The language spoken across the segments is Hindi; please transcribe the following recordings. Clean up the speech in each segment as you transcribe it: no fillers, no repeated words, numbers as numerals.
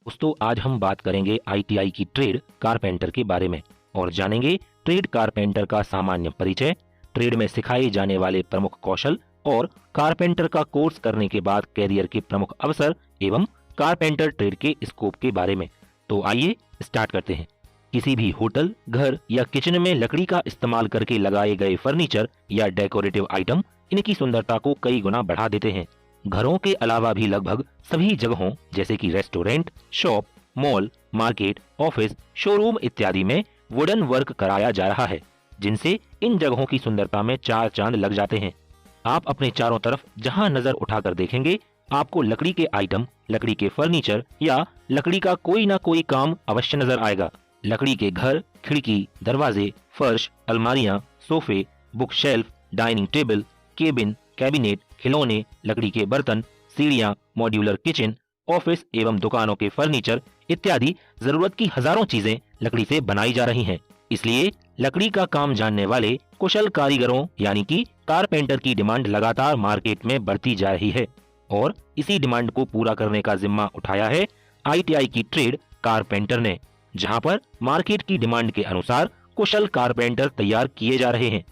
दोस्तों आज हम बात करेंगे आईटीआई की ट्रेड कारपेंटर के बारे में और जानेंगे ट्रेड कारपेंटर का सामान्य परिचय, ट्रेड में सिखाए जाने वाले प्रमुख कौशल और कारपेंटर का कोर्स करने के बाद कैरियर के प्रमुख अवसर एवं कारपेंटर ट्रेड के स्कोप के बारे में। तो आइए स्टार्ट करते हैं। किसी भी होटल, घर या किचन में लकड़ी का इस्तेमाल करके लगाए गए फर्नीचर या डेकोरेटिव आइटम इनकी सुंदरता को कई गुना बढ़ा देते हैं। घरों के अलावा भी लगभग सभी जगहों जैसे कि restaurant, shop, mall, market, office, showroom इत्यादि में वुडन वर्क कराया जा रहा है, जिनसे इन जगहों की सुंदरता में चार चांद लग जाते हैं। आप अपने चारों तरफ जहां नजर उठाकर देखेंगे, आपको लकड़ी के आइटम, लकड़ी के फर्नीचर या लकड़ी का कोई ना कोई काम अवश्य नजर आएगा। लकड़ी के घर, खिड़की, दरवाजे, फर्श, अलमारियां, सोफे, book shelf, dining table, cabin, cabinet, खिलौने, लकड़ी के बर्तन, सीढ़ियां, मॉड्यूलर किचन, ऑफिस एवं दुकानों के फर्नीचर इत्यादि जरूरत की हजारों चीजें लकड़ी से बनाई जा रही हैं। इसलिए लकड़ी का काम जानने वाले कुशल कारीगरों यानी कि कारपेंटर की डिमांड लगातार मार्केट में बढ़ती जा रही है और इसी डिमांड को पूरा करने का जिम्मा उठाया है आईटीआई की ट्रेड कारपेंटर ने, जहां पर मार्केट की डिमांड के अनुसार कुशल कारपेंटर तैयार किए जा रहे हैं।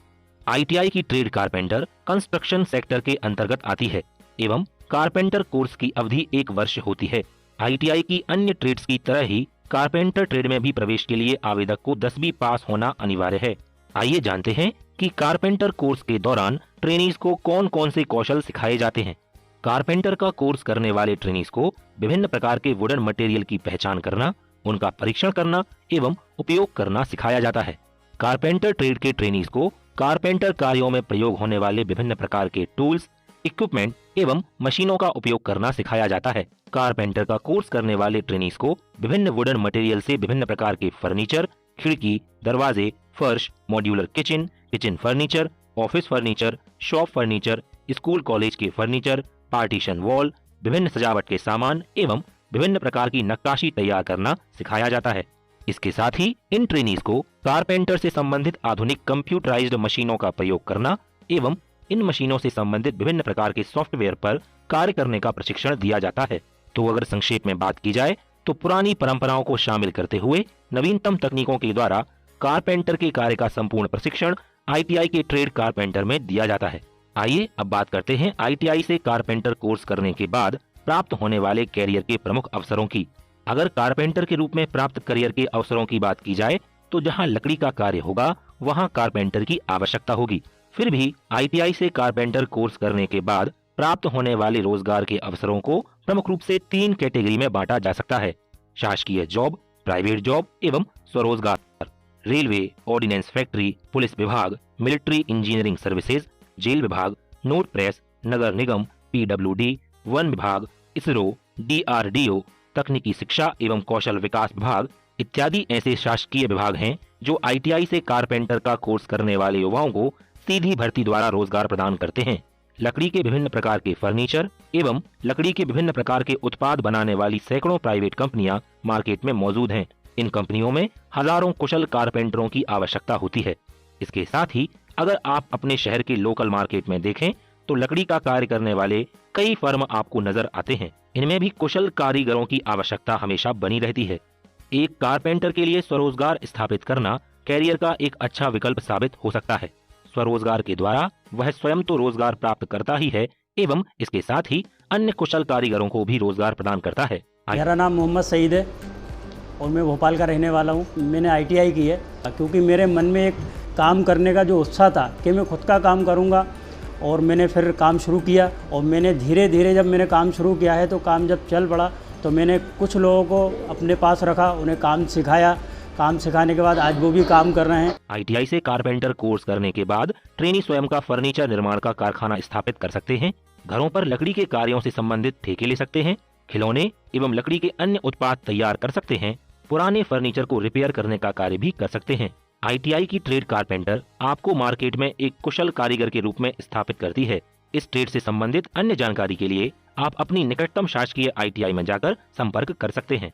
आईटीआई की ट्रेड कारपेंटर कंस्ट्रक्शन सेक्टर के अंतर्गत आती है एवं कारपेंटर कोर्स की अवधि 1 वर्ष होती है। आईटीआई की अन्य ट्रेड्स की तरह ही कारपेंटर ट्रेड में भी प्रवेश के लिए आवेदक को 10वीं पास होना अनिवार्य है। आइए जानते हैं कि कारपेंटर कोर्स के दौरान ट्रेनीज को कौन कौन से कौशल सिखाए जाते हैं। कारपेंटर का कोर्स करने वाले ट्रेनीज को विभिन्न प्रकार के वुडन मटेरियल की पहचान करना, उनका परीक्षण करना एवं उपयोग करना सिखाया जाता है। कारपेंटर ट्रेड के ट्रेनीज को कारपेंटर कार्यों में प्रयोग होने वाले विभिन्न प्रकार के टूल्स, इक्विपमेंट एवं मशीनों का उपयोग करना सिखाया जाता है। कारपेंटर का कोर्स करने वाले ट्रेनीज को विभिन्न वुडन मटेरियल से विभिन्न प्रकार के फर्नीचर, खिड़की, दरवाजे, फर्श, modular kitchen, kitchen furniture, office furniture, shop furniture, school college के फर्नीचर, पार्टीशन वॉल, विभिन्न सजावट के सामान एवं विभिन्न प्रकार की नक्काशी तैयार करना सिखाया जाता है। इसके साथ ही इन ट्रेनीज को कारपेंटर से संबंधित आधुनिक कंप्यूटराइज्ड मशीनों का प्रयोग करना एवं इन मशीनों से संबंधित विभिन्न प्रकार के सॉफ्टवेयर पर कार्य करने का प्रशिक्षण दिया जाता है। तो अगर संक्षेप में बात की जाए तो पुरानी परंपराओं को शामिल करते हुए नवीनतम तकनीकों के द्वारा कारपेंटर के कार्य का संपूर्ण प्रशिक्षण आईटीआई के ट्रेड कारपेंटर में दिया जाता है। आइए अब बात करते हैं आईटीआई से कारपेंटर कोर्स करने के बाद प्राप्त होने वाले कैरियर के प्रमुख अवसरों की। अगर कारपेंटर के रूप में प्राप्त करियर के अवसरों की बात की जाए तो जहां लकड़ी का कार्य होगा वहां कारपेंटर की आवश्यकता होगी। फिर भी आईटीआई से कारपेंटर कोर्स करने के बाद प्राप्त होने वाले रोजगार के अवसरों को प्रमुख रूप से 3 कैटेगरी में बांटा जा सकता है: शासकीय जॉब, प्राइवेट जॉब एवं स्वरोजगार। रेलवे, ऑर्डिनेंस फैक्ट्री, पुलिस विभाग, मिलिट्री इंजीनियरिंग सर्विसेज, जेल विभाग, नोट प्रेस, नगर निगम, पीडब्ल्यूडी, वन विभाग, इसरो, डीआरडीओ, तकनीकी शिक्षा एवं कौशल विकास विभाग इत्यादि ऐसे शासकीय विभाग हैं जो आईटीआई से कारपेंटर का कोर्स करने वाले युवाओं को सीधी भर्ती द्वारा रोजगार प्रदान करते हैं। लकड़ी के विभिन्न प्रकार के फर्नीचर एवं लकड़ी के विभिन्न प्रकार के उत्पाद बनाने वाली सैकड़ों प्राइवेट कंपनियां मार्केट में मौजूद हैं। इन कंपनियों में हजारों कुशल कारपेंटरों की आवश्यकता होती है। इसके साथ ही अगर आप अपने शहर के लोकल मार्केट में देखें तो लकड़ी का कार्य करने वाले कई फर्म आपको नजर आते हैं। इनमें भी कुशल कारीगरों की आवश्यकता हमेशा बनी रहती है। एक कारपेंटर के लिए स्वरोजगार स्थापित करना कैरियर का एक अच्छा विकल्प साबित हो सकता है। स्वरोजगार के द्वारा वह स्वयं तो रोजगार प्राप्त करता ही है एवं इसके साथ ही अन्य कुशल कारीगरों को भी रोजगार प्रदान करता है। मेरा नाम मोहम्मद सईद है और मैं भोपाल का रहने वाला हूँ। मैंने आईटीआई की है क्योंकि मेरे मन में एक काम करने का जो उत्साह था कि मैं खुद का काम करूँगा, और मैंने फिर काम शुरू किया और मैंने धीरे धीरे जब मैंने काम शुरू किया है तो काम जब चल पड़ा तो मैंने कुछ लोगों को अपने पास रखा, उन्हें काम सिखाया। काम सिखाने के बाद आज वो भी काम कर रहे हैं। आईटीआई से कारपेंटर कोर्स करने के बाद ट्रेनी स्वयं का फर्नीचर निर्माण का कारखाना स्थापित कर सकते हैं। घरों पर लकड़ी के कार्यों से संबंधित ठेके ले सकते हैं। खिलौने एवं लकड़ी के अन्य उत्पाद तैयार कर सकते हैं। पुराने फर्नीचर को रिपेयर करने का कार्य भी कर सकते हैं। आईटीआई की ट्रेड कारपेंटर आपको मार्केट में एक कुशल कारीगर के रूप में स्थापित करती है। इस ट्रेड से संबंधित अन्य जानकारी के लिए आप अपनी निकटतम शासकीय आईटीआई में जाकर संपर्क कर सकते हैं।